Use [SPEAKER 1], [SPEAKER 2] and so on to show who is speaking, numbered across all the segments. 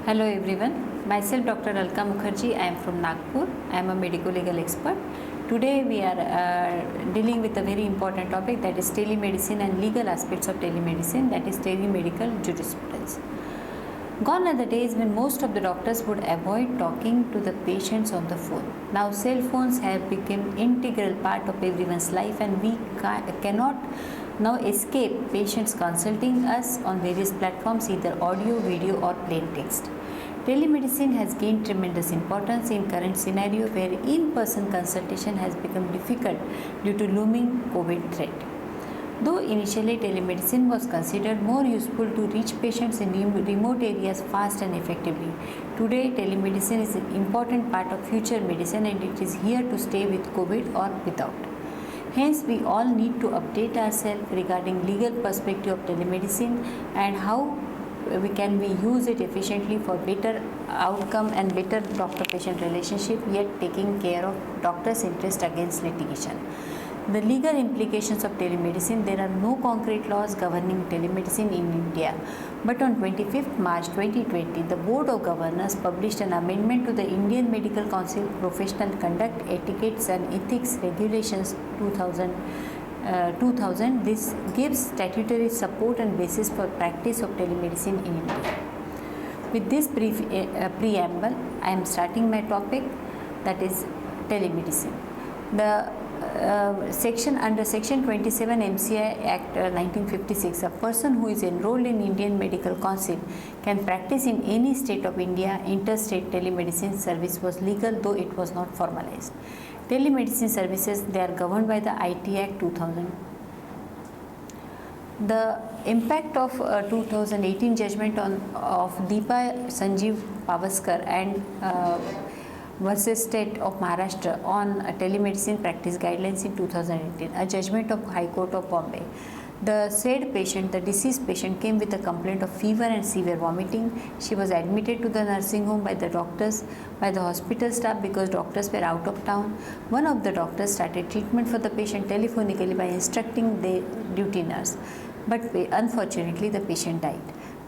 [SPEAKER 1] Hello everyone, myself Dr. Alka Mukherjee. I am from Nagpur. I am a medico-legal expert. Today we are dealing with a very important topic, that is telemedicine and legal aspects of telemedicine, that is telemedical jurisprudence. Gone are the days when most of the doctors would avoid talking to the patients on the phone. Now cell phones have become integral part of everyone's life, and we cannot now escape patients consulting us on various platforms, either audio, video or plain text. Telemedicine has gained tremendous importance in current scenario where in-person consultation has become difficult due to looming COVID threat. Though initially telemedicine was considered more useful to reach patients in remote areas fast and effectively, today telemedicine is an important part of future medicine, and it is here to stay with COVID or without. Hence, we all need to update ourselves regarding legal perspective of telemedicine and how we use it efficiently for better outcome and better doctor-patient relationship, yet taking care of doctor's interest against litigation. The legal implications of telemedicine: there are no concrete laws governing telemedicine in India, but on 25th March 2020, the Board of Governors published an amendment to the Indian Medical Council Professional Conduct, Etiquettes and Ethics Regulations 2000. This gives statutory support and basis for practice of telemedicine in India. With this brief preamble, I am starting my topic, that is telemedicine. The under Section 27 MCI Act 1956, a person who is enrolled in Indian Medical Council can practice in any state of India. Interstate telemedicine service was legal, though it was not formalized. Telemedicine services, they are governed by the IT Act 2000. The impact of 2018 judgment of Deepa Sanjeev Pavaskar and versus State of Maharashtra on telemedicine practice guidelines in 2018, a judgment of High Court of Bombay. The said patient, the deceased patient, came with a complaint of fever and severe vomiting. She was admitted to the nursing home by the hospital staff because doctors were out of town. One of the doctors started treatment for the patient telephonically by instructing the duty nurse, but unfortunately the patient died.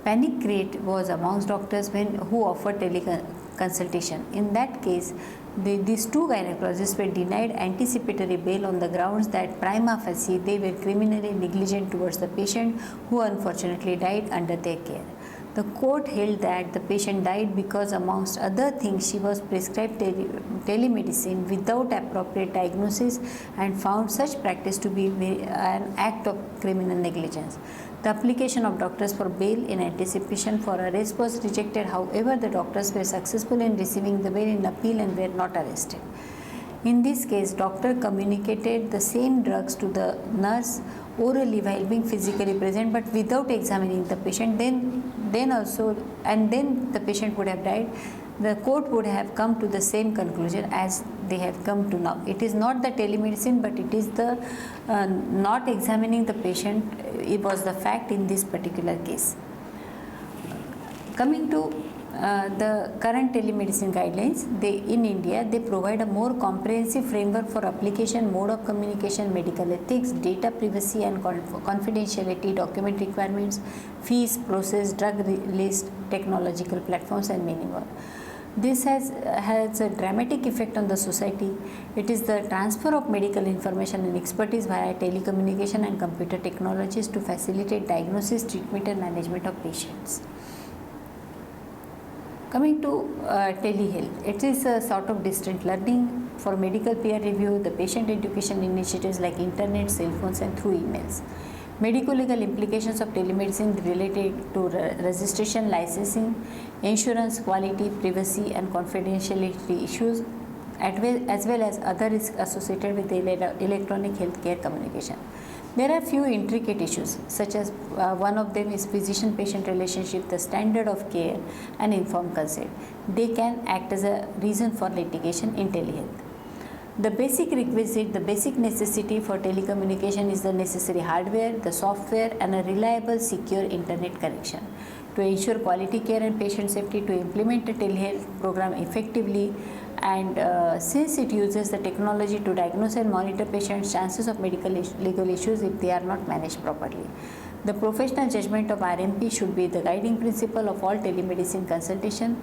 [SPEAKER 1] Panic created was amongst doctors who offered teleconsultation. In that case, these two gynecologists were denied anticipatory bail on the grounds that prima facie they were criminally negligent towards the patient, who unfortunately died under their care. The court held that the patient died because, amongst other things, she was prescribed telemedicine without appropriate diagnosis, and found such practice to be an act of criminal negligence. The application of doctors for bail in anticipation for arrest was rejected. However, the doctors were successful in receiving the bail in appeal and were not arrested. In this case, doctor communicated the same drugs to the nurse orally while being physically present, but without examining the patient. Then the patient would have died. The court would have come to the same conclusion as they have come to now. It is not the telemedicine, but it is the not examining the patient. It was the fact in this particular case. Coming to the current telemedicine guidelines, in India they provide a more comprehensive framework for application, mode of communication, medical ethics, data privacy and confidentiality, document requirements, fees, process, drug list, technological platforms and many more. This has a dramatic effect on the society. It is the transfer of medical information and expertise via telecommunication and computer technologies to facilitate diagnosis, treatment and management of patients. Coming to telehealth, it is a sort of distant learning for medical peer review, the patient education initiatives like internet, cell phones and through emails. Medico-legal implications of telemedicine related to registration, licensing, insurance, quality, privacy and confidentiality issues, as well as other risks associated with electronic healthcare communication. There are few intricate issues, such as one of them is physician-patient relationship, the standard of care and informed consent. They can act as a reason for litigation in telehealth. The basic requisite, the basic necessity for telecommunication is the necessary hardware, the software and a reliable, secure internet connection. To ensure quality care and patient safety, to implement a telehealth program effectively, and since it uses the technology to diagnose and monitor patients' chances of medical legal issues if they are not managed properly. The professional judgment of RMP should be the guiding principle of all telemedicine consultation.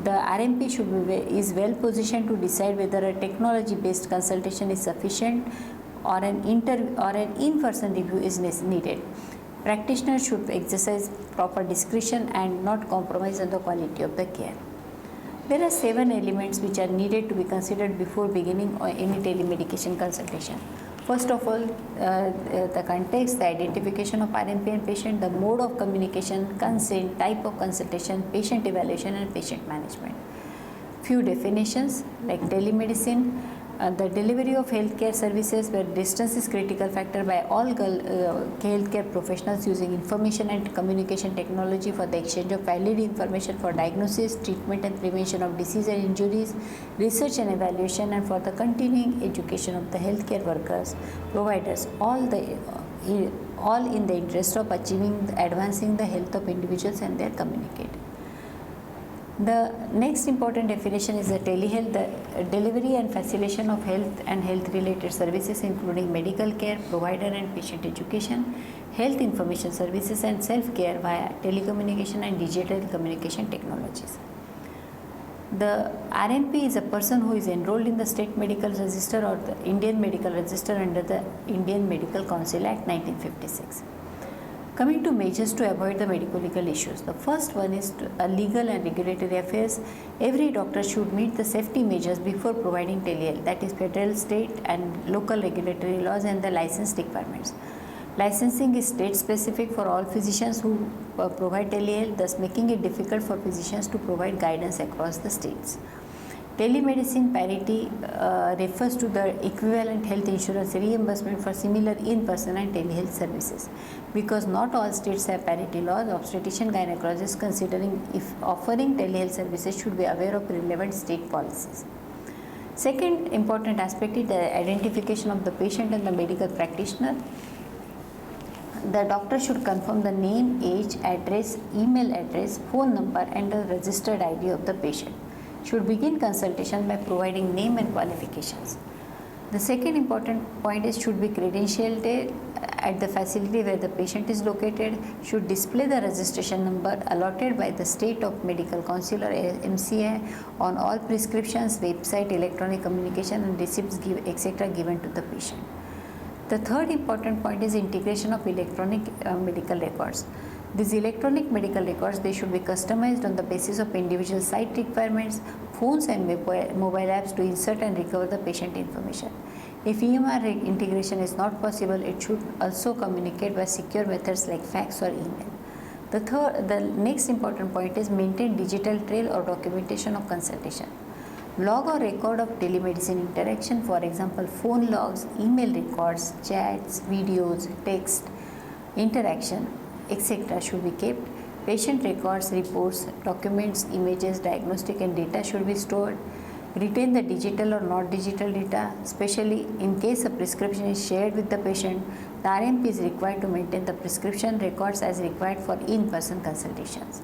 [SPEAKER 1] The RMP is well positioned to decide whether a technology-based consultation is sufficient or an in-person review is needed. Practitioners should exercise proper discretion and not compromise on the quality of the care. There are 7 elements which are needed to be considered before beginning any telemedication consultation. First of all, the context, the identification of RMP and patient, the mode of communication, consent, type of consultation, patient evaluation and patient management. Few definitions like telemedicine, the delivery of healthcare services where distance is critical factor by all healthcare professionals using information and communication technology for the exchange of valid information for diagnosis, treatment and prevention of disease and injuries, research and evaluation, and for the continuing education of the healthcare workers, providers, all in the interest of advancing the health of individuals and their community. The next important definition is the telehealth, the delivery and facilitation of health and health related services including medical care, provider and patient education, health information services and self-care via telecommunication and digital communication technologies. The RMP is a person who is enrolled in the State Medical Register or the Indian Medical Register under the Indian Medical Council Act 1956. Coming to measures to avoid the medico-legal issues. The first one is legal and regulatory affairs. Every doctor should meet the safety measures before providing telehealth, that is federal, state and local regulatory laws and the license requirements. Licensing is state specific for all physicians who provide telehealth, thus making it difficult for physicians to provide guidance across the states. Telemedicine parity refers to the equivalent health insurance reimbursement for similar in-person and telehealth services. Because not all states have parity laws, obstetrician gynecologists considering if offering telehealth services should be aware of relevant state policies. Second important aspect is the identification of the patient and the medical practitioner. The doctor should confirm the name, age, address, email address, phone number and the registered ID of the patient. Should begin consultation by providing name and qualifications. The second important point is should be credentialed at the facility where the patient is located, should display the registration number allotted by the State of Medical Council or MCA on all prescriptions, website, electronic communication and receipts etc. given to the patient. The third important point is integration of electronic medical records. These electronic medical records, they should be customized on the basis of individual site requirements, phones and mobile apps to insert and recover the patient information. If EMR integration is not possible, it should also communicate by secure methods like fax or email. The next important point is maintain digital trail or documentation of consultation. Log or record of telemedicine interaction, for example, phone logs, email records, chats, videos, text, interaction, etc. should be kept. Patient records, reports, documents, images, diagnostic and data should be stored. Retain the digital or not digital data, especially in case a prescription is shared with the patient. The RMP is required to maintain the prescription records as required for in-person consultations.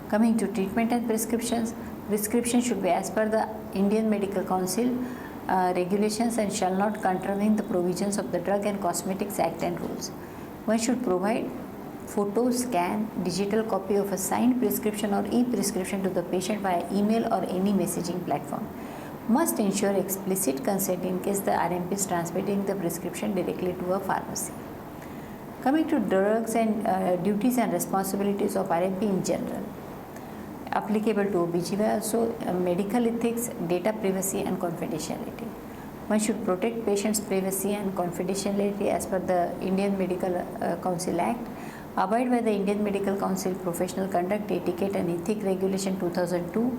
[SPEAKER 1] Coming to treatment and prescriptions, prescription should be as per the Indian Medical Council regulations and shall not contravene the provisions of the Drug and Cosmetics Act and rules. One should provide photo, scan, digital copy of a signed prescription or e-prescription to the patient via email or any messaging platform. Must ensure explicit consent in case the RMP is transmitting the prescription directly to a pharmacy. Coming to drugs and duties and responsibilities of RMP in general. Applicable to OBGYN also, medical ethics, data privacy and confidentiality. One should protect patients' privacy and confidentiality as per the Indian Medical Council Act. Abide by the Indian Medical Council Professional Conduct, Etiquette and Ethics Regulation 2002.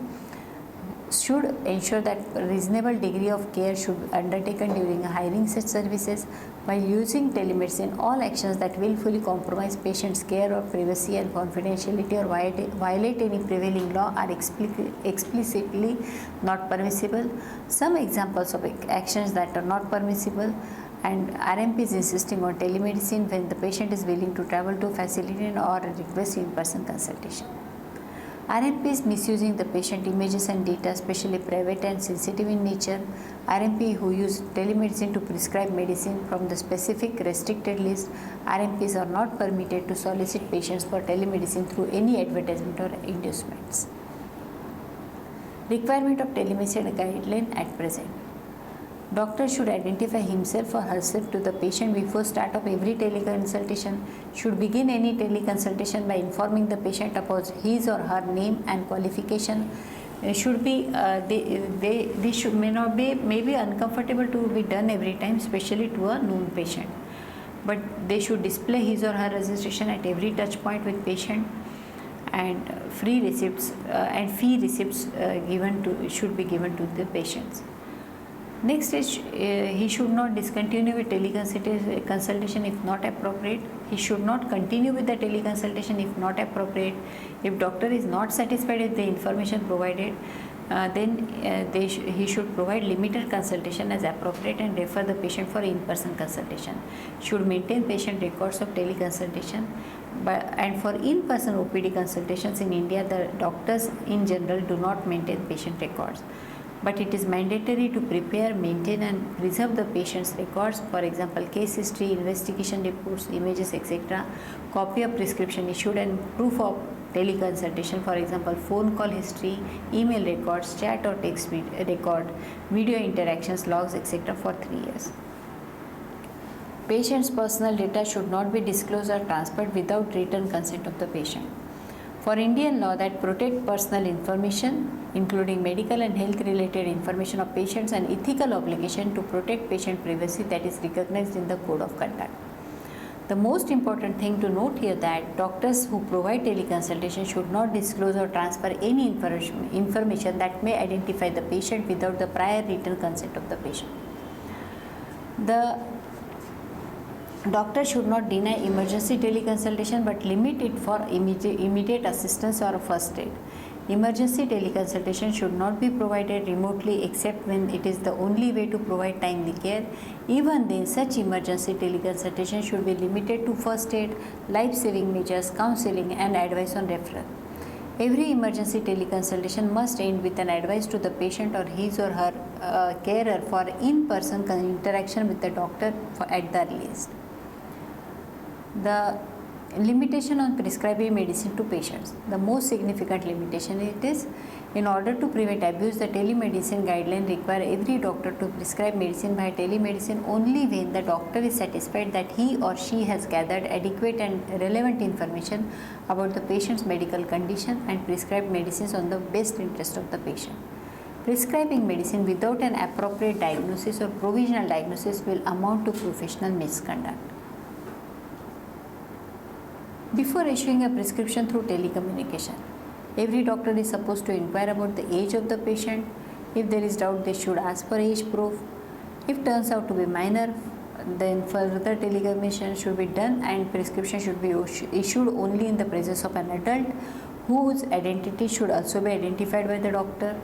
[SPEAKER 1] Should ensure that reasonable degree of care should be undertaken during hiring such services. While using telemedicine, all actions that willfully compromise patients' care or privacy and confidentiality or violate any prevailing law are explicitly not permissible. Some examples of actions that are not permissible, and RMP is insisting on telemedicine when the patient is willing to travel to a facility or request in-person consultation. RMP is misusing the patient images and data, especially private and sensitive in nature. RMP who use telemedicine to prescribe medicine from the specific restricted list. RMPs are not permitted to solicit patients for telemedicine through any advertisement or inducements. Requirement of telemedicine guideline at present. Doctor should identify himself or herself to the patient before start of every teleconsultation. Should begin any teleconsultation by informing the patient about his or her name and qualification. Should be they should may be uncomfortable to be done every time, especially to a known patient. But they should display his or her registration at every touch point with patient, and free receipts and fee receipts should be given to the patients. Next is he should not discontinue with teleconsultation if not appropriate. He should not continue with the teleconsultation if not appropriate. If doctor is not satisfied with the information provided, then he should provide limited consultation as appropriate and refer the patient for in-person consultation. Should maintain patient records of teleconsultation. And for in-person OPD consultations in India, the doctors in general do not maintain patient records. But it is mandatory to prepare, maintain and preserve the patient's records, for example, case history, investigation reports, images, etc., copy of prescription issued and proof of teleconsultation, for example, phone call history, email records, chat or text record, video interactions, logs, etc. for 3 years. Patient's personal data should not be disclosed or transferred without written consent of the patient. For Indian law that protect personal information, including medical and health related information of patients, and ethical obligation to protect patient privacy that is recognized in the Code of Conduct. The most important thing to note here that doctors who provide teleconsultation should not disclose or transfer any information that may identify the patient without the prior written consent of the patient. The doctor should not deny emergency teleconsultation but limit it for immediate assistance or first aid. Emergency teleconsultation should not be provided remotely except when it is the only way to provide timely care. Even then, such emergency teleconsultation should be limited to first aid, life-saving measures, counseling and advice on referral. Every emergency teleconsultation must end with an advice to the patient or his or her carer for in-person interaction with the doctor at the earliest. The limitation on prescribing medicine to patients. The most significant limitation it is, in order to prevent abuse, the telemedicine guideline require every doctor to prescribe medicine by telemedicine only when the doctor is satisfied that he or she has gathered adequate and relevant information about the patient's medical condition and prescribed medicines on the best interest of the patient. Prescribing medicine without an appropriate diagnosis or provisional diagnosis will amount to professional misconduct. Before issuing a prescription through telecommunication, every doctor is supposed to inquire about the age of the patient. If there is doubt, they should ask for age proof. If turns out to be minor, then further telecommunication should be done and prescription should be issued only in the presence of an adult whose identity should also be identified by the doctor.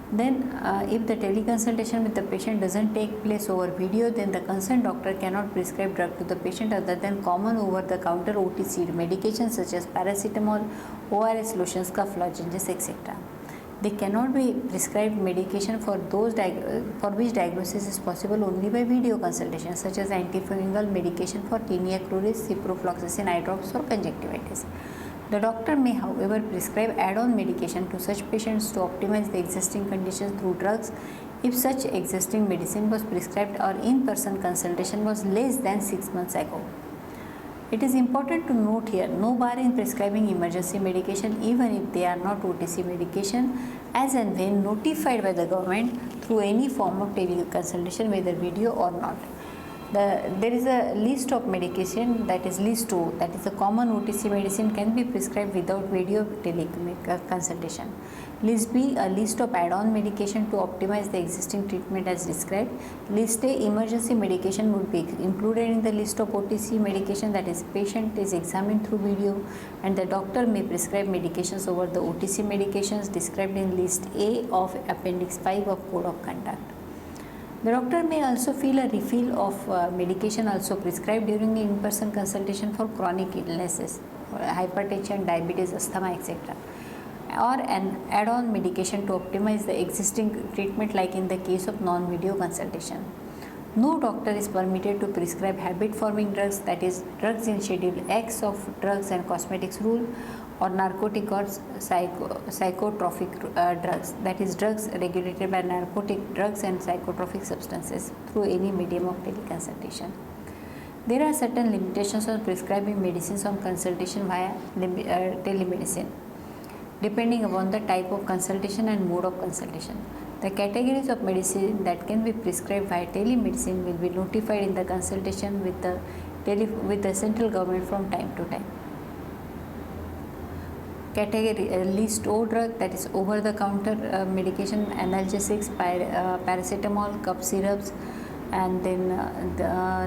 [SPEAKER 1] Then if the teleconsultation with the patient doesn't take place over video, then the concerned doctor cannot prescribe drug to the patient other than common over-the-counter OTC medications such as paracetamol, ORS lotions, cough lozenges, etc. They cannot be prescribed medication for those for which diagnosis is possible only by video consultation, such as antifungal medication for tinea cruris, ciprofloxacin eye drops or conjunctivitis. The doctor may, however, prescribe add-on medication to such patients to optimize the existing conditions through drugs if such existing medicine was prescribed or in-person consultation was less than 6 months ago. It is important to note here no bar in prescribing emergency medication even if they are not OTC medication, as and when notified by the government through any form of teleconsultation, whether video or not. There is a list of medication, that is list O, that is a common OTC medicine can be prescribed without video teleconsultation. List B, a list of add-on medication to optimize the existing treatment as described. List A, emergency medication would be included in the list of OTC medication, that is patient is examined through video and the doctor may prescribe medications over the OTC medications described in list A of Appendix 5 of Code of Conduct. The doctor may also feel a refill of medication also prescribed during in-person consultation for chronic illnesses, hypertension, diabetes, asthma, etc. or an add-on medication to optimize the existing treatment, like in the case of non-video consultation. No doctor is permitted to prescribe habit-forming drugs, that is, drugs in Schedule X of Drugs and Cosmetics Rule, or narcotic or psychotropic drugs, that is, drugs regulated by Narcotic Drugs and Psychotropic Substances, through any medium of teleconsultation. There are certain limitations on prescribing medicines on consultation via telemedicine, depending upon the type of consultation and mode of consultation. The categories of medicine that can be prescribed via telemedicine will be notified in the consultation with the central government from time to time. Category list O drug, that is over the counter medication, analgesics, paracetamol, cough syrups, and then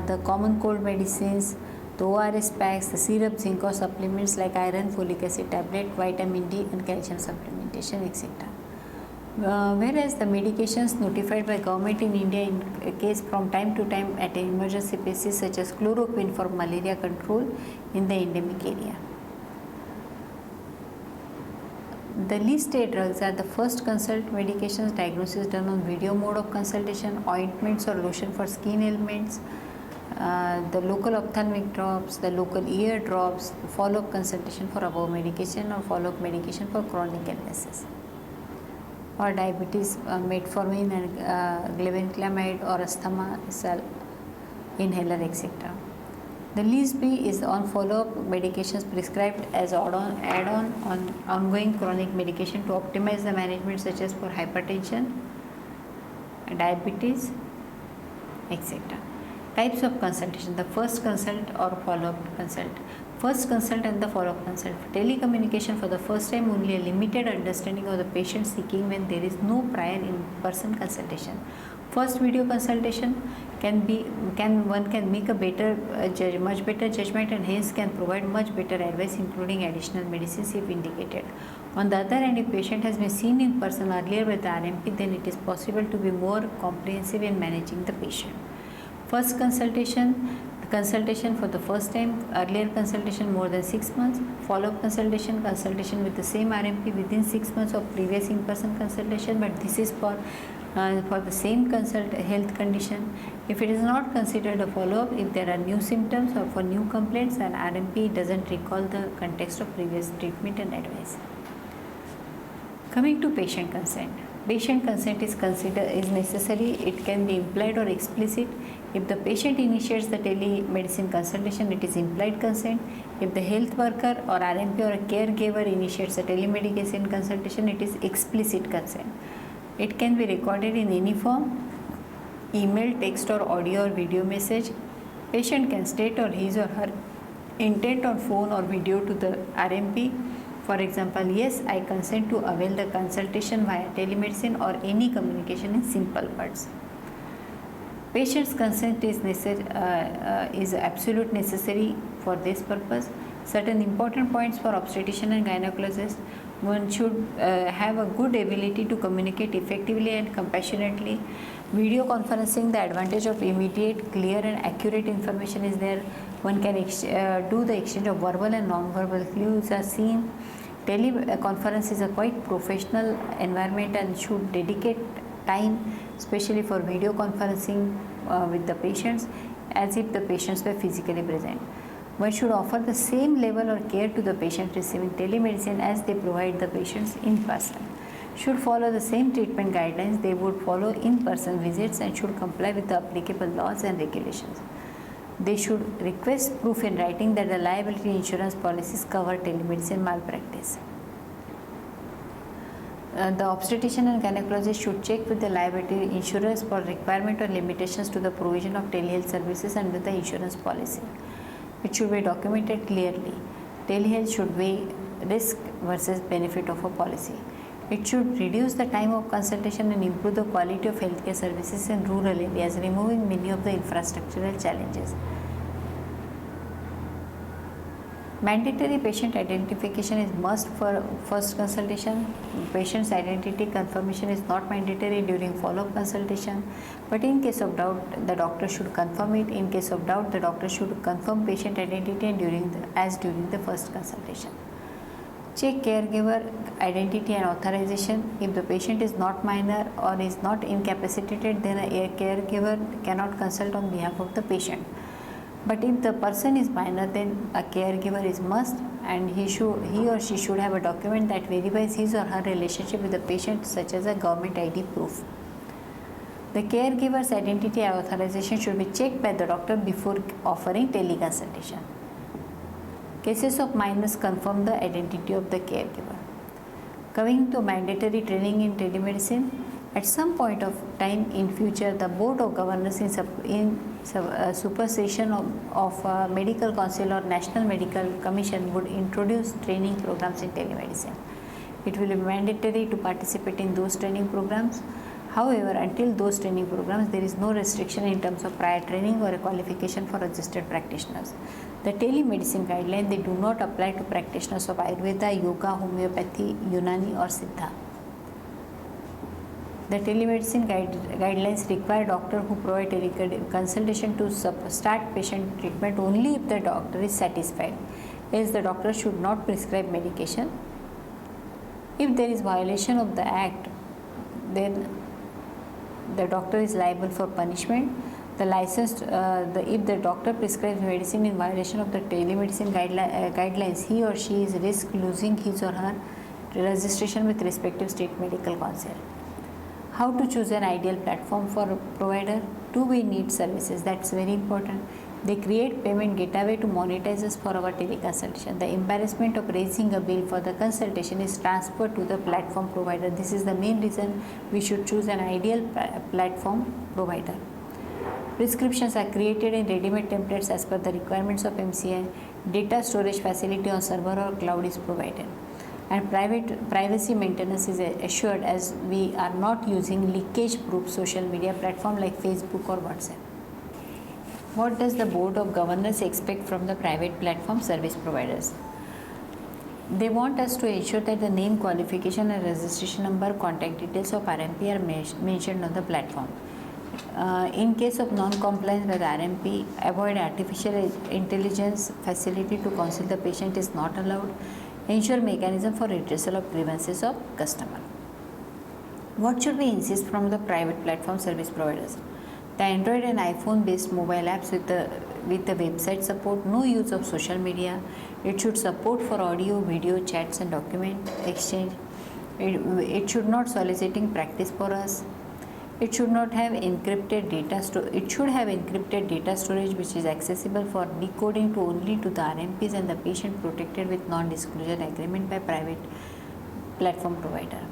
[SPEAKER 1] the common cold medicines, the ORS packs, the syrup, zinc or supplements like iron, folic acid tablet, vitamin D and calcium supplementation, etc. Whereas the medications notified by government in India in case from time to time at an emergency basis, such as chloroquine for malaria control in the endemic area. The list A drugs are the first consult medications, diagnosis done on video mode of consultation, ointments or lotion for skin ailments, the local ophthalmic drops, the local ear drops, follow-up consultation for above medication or follow-up medication for chronic illnesses, or diabetes, metformin and glibenclamide, or asthma inhaler, etc. The list B is on follow-up medications prescribed as add-on on ongoing chronic medication to optimize the management, such as for hypertension, diabetes, etc. Types of consultation: the first consult or follow-up consult. First consult and the follow-up consult. For telecommunication, for the first time, only a limited understanding of the patient seeking when there is no prior in-person consultation. First video consultation one can make a much better judgment, and hence can provide much better advice, including additional medicines if indicated. On the other hand, if patient has been seen in person earlier with the RMP, then it is possible to be more comprehensive in managing the patient. First consultation, consultation for the first time, earlier consultation more than 6 months, follow-up consultation with the same RMP within 6 months of previous in-person consultation, but this is for the same health condition. If it is not considered a follow-up, if there are new symptoms or for new complaints, then RMP doesn't recall the context of previous treatment and advice. Coming to patient consent. Patient consent is necessary. It can be implied or explicit. If the patient initiates the telemedicine consultation, it is implied consent. If the health worker or RMP or a caregiver initiates a telemedicine consultation, it is explicit consent. It can be recorded in any form: email, text or audio or video message. Patient can state or his or her intent on phone or video to the RMP. For example, yes, I consent to avail the consultation via telemedicine, or any communication in simple words. Patient's consent is absolute necessary for this purpose. Certain important points for obstetrician and gynecologist: one should have a good ability to communicate effectively and compassionately. Video conferencing, the advantage of immediate, clear and accurate information is there. One can do the exchange of verbal and non-verbal clues are seen. Teleconference is a quite professional environment and should dedicate time, especially for video conferencing with the patients, as if the patients were physically present. One should offer the same level of care to the patient receiving telemedicine as they provide the patients in person. Should follow the same treatment guidelines they would follow in-person visits, and should comply with the applicable laws and regulations. They should request proof in writing that the liability insurance policies cover telemedicine malpractice. The obstetrician and gynecologist should check with the liability insurers for requirement or limitations to the provision of telehealth services under the insurance policy. It should be documented clearly. Telehealth should weigh risk versus benefit of a policy. It should reduce the time of consultation and improve the quality of healthcare services in rural areas, removing many of the infrastructural challenges. Mandatory patient identification is must for first consultation. Patient's identity confirmation is not mandatory during follow-up consultation, but in case of doubt, the doctor should confirm it. In case of doubt, the doctor should confirm patient identity during the first consultation. Check caregiver identity and authorization. If the patient is not minor or is not incapacitated, then a caregiver cannot consult on behalf of the patient. But if the person is minor, then a caregiver is must, and he or she should have a document that verifies his or her relationship with the patient, such as a government ID proof. The caregiver's identity and authorization should be checked by the doctor before offering teleconsultation. Cases of minors confirm the identity of the caregiver. Coming to mandatory training in telemedicine, at some point of time in future, the Board of Governors in supersession of Medical Council or National Medical Commission would introduce training programs in telemedicine. It will be mandatory to participate in those training programs. However, until those training programs, there is no restriction in terms of prior training or a qualification for registered practitioners. The telemedicine guidelines, they do not apply to practitioners of Ayurveda, Yoga, Homeopathy, Unani or Siddha. The telemedicine guidelines require doctor who provide consultation to start patient treatment only if the doctor is satisfied, else the doctor should not prescribe medication. If there is violation of the act, then the doctor is liable for punishment. If the doctor prescribes medicine in violation of the telemedicine guidelines, he or she is risk losing his or her registration with respective state medical council. How to choose an ideal platform for a provider? We need services. That's very important. They create payment gateway to monetize us for our teleconsultation. The embarrassment of raising a bill for the consultation is transferred to the platform provider. This is the main reason we should choose an ideal platform provider. Prescriptions are created in ready-made templates as per the requirements of MCI. Data storage facility on server or cloud is provided. And privacy maintenance is assured, as we are not using leakage-proof social media platform like Facebook or WhatsApp. What does the Board of Governors expect from the private platform service providers? They want us to ensure that the name, qualification and registration number, contact details of RMP are mentioned on the platform. In case of non-compliance with RMP, avoid artificial intelligence facility to counsel the patient is not allowed. Ensure mechanism for redressal of grievances of customer. What should we insist from the private platform service providers? The Android and iPhone based mobile apps with the website support, no use of social media. It should support for audio, video, chats and document exchange. It should not soliciting practice for us. It should not have encrypted data it should have encrypted data storage which is accessible for decoding only to the RMPs and the patient protected with non-disclosure agreement by private platform provider.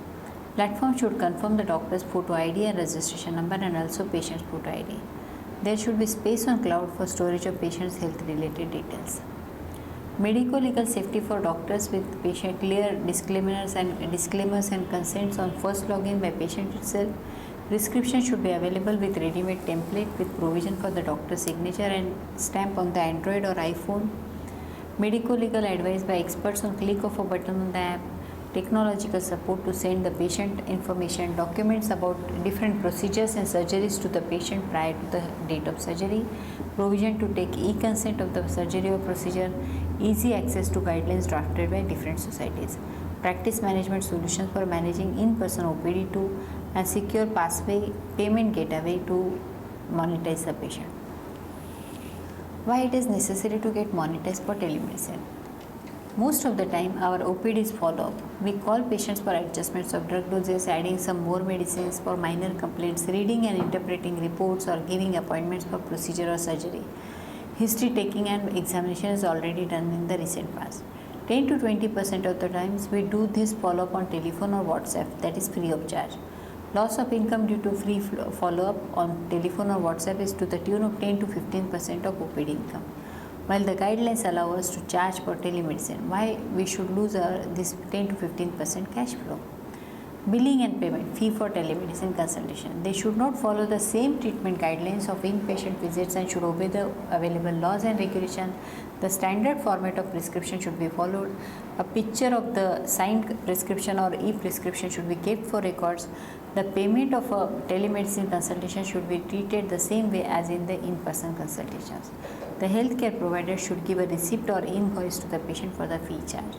[SPEAKER 1] Platform should confirm the doctor's photo ID and registration number and also patient's photo ID. There should be space on cloud for storage of patient's health related details. Medico-legal safety for doctors with patient clear disclaimers and consents on first login by patient itself. Prescription should be available with ready-made template with provision for the doctor's signature and stamp on the Android or iPhone. Medico-legal advice by experts on click of a button on the app. Technological support to send the patient information, documents about different procedures and surgeries to the patient prior to the date of surgery. Provision to take e-consent of the surgery or procedure. Easy access to guidelines drafted by different societies. Practice management solutions for managing in-person OPD too, and secure pathway payment gateway to monetize the patient. Why it is necessary to get monetized for telemedicine? Most of the time our OPD is follow-up. We call patients for adjustments of drug doses, adding some more medicines for minor complaints, reading and interpreting reports or giving appointments for procedure or surgery. History taking and examination is already done in the recent past. 10 to 20% of the times we do this follow-up on telephone or WhatsApp, that is free of charge. Loss of income due to free follow-up on telephone or WhatsApp is to the tune of 10 to 15% of OPD income. While the guidelines allow us to charge for telemedicine, why we should lose this 10 to 15% cash flow? Billing and payment, fee for telemedicine consultation. They should not follow the same treatment guidelines of inpatient visits and should obey the available laws and regulation. The standard format of prescription should be followed. A picture of the signed prescription or e-prescription should be kept for records. The payment of a telemedicine consultation should be treated the same way as in the in-person consultations. The healthcare provider should give a receipt or invoice to the patient for the fee charge.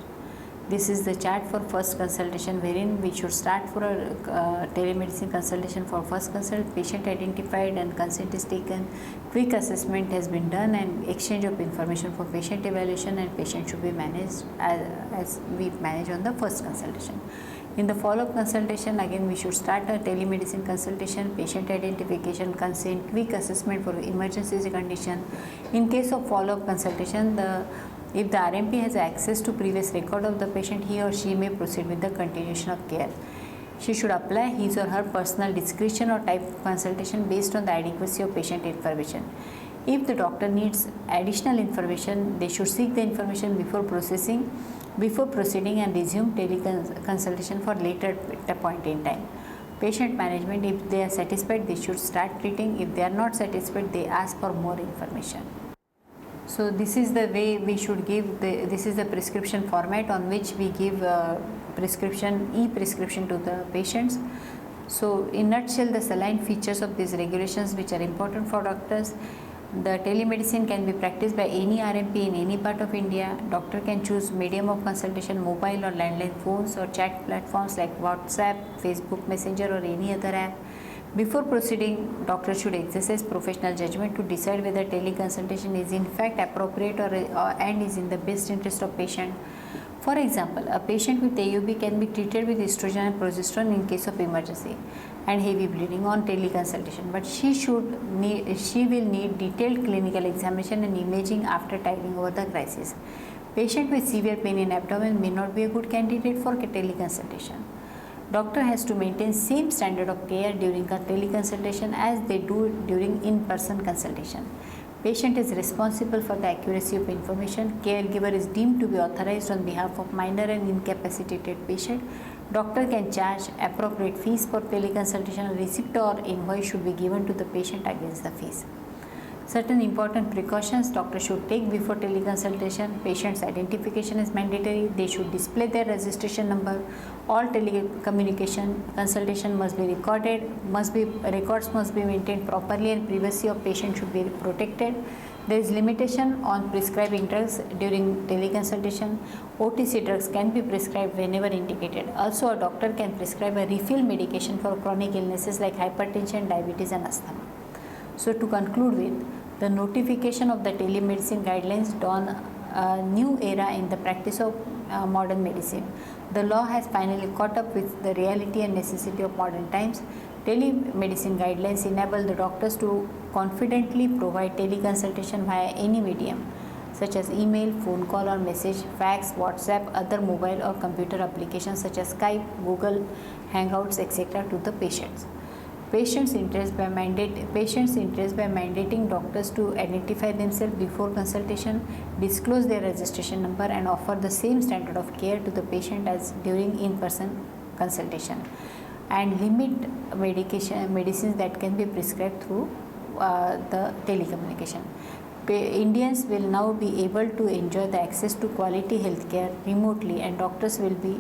[SPEAKER 1] This is the chart for first consultation, wherein we should start for a telemedicine consultation. For first consult, patient identified and consent is taken, quick assessment has been done, and exchange of information for patient evaluation, and patient should be managed as we manage on the first consultation. In the follow-up consultation, again we should start a telemedicine consultation, patient identification, consent, quick assessment for emergency condition. In case of follow-up consultation, if the RMP has access to previous record of the patient, he or she may proceed with the continuation of care. She should apply his or her personal discretion or type of consultation based on the adequacy of patient information. If the doctor needs additional information, they should seek the information before proceeding and resume teleconsultation for later point in time. Patient management, if they are satisfied, they should start treating. If they are not satisfied, they ask for more information. So this is the way we should give, this is the prescription format on which we give e-prescription to the patients. So in nutshell, the saline features of these regulations which are important for doctors. The telemedicine can be practiced by any RMP in any part of India. Doctor can choose medium of consultation, mobile or landline phones or chat platforms like WhatsApp, Facebook Messenger or any other app. Before proceeding, doctor should exercise professional judgment to decide whether teleconsultation is in fact appropriate and is in the best interest of patient. For example, a patient with AUB can be treated with estrogen and progesterone in case of emergency and heavy bleeding on teleconsultation, but she will need detailed clinical examination and imaging after tiding over the crisis. Patient with severe pain in abdomen may not be a good candidate for teleconsultation. Doctor has to maintain same standard of care during a teleconsultation as they do during in-person consultation. Patient is responsible for the accuracy of information. Caregiver is deemed to be authorized on behalf of minor and incapacitated patient. Doctor can charge appropriate fees for teleconsultation. Receipt or invoice should be given to the patient against the fees. Certain important precautions doctor should take before teleconsultation. Patient's identification is mandatory. They should display their registration number. All telecommunication consultation must be recorded. Records must be maintained properly, and privacy of patient should be protected. There is limitation on prescribing drugs during teleconsultation. OTC drugs can be prescribed whenever indicated. Also, a doctor can prescribe a refill medication for chronic illnesses like hypertension, diabetes and asthma. So to conclude with, the notification of the telemedicine guidelines dawn a new era in the practice of modern medicine. The law has finally caught up with the reality and necessity of modern times. Telemedicine guidelines enable the doctors to confidently provide teleconsultation via any medium such as email, phone call or message, fax, WhatsApp, other mobile or computer applications such as Skype, Google, Hangouts, etc. to the patients. Patients' interest by mandating doctors to identify themselves before consultation, disclose their registration number and offer the same standard of care to the patient as during in-person consultation, and limit medicines that can be prescribed through the telecommunication. Indians will now be able to enjoy the access to quality healthcare remotely, and doctors will be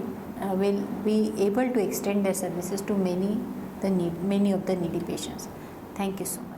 [SPEAKER 1] able to extend their services to many of the needy patients. Thank you so much.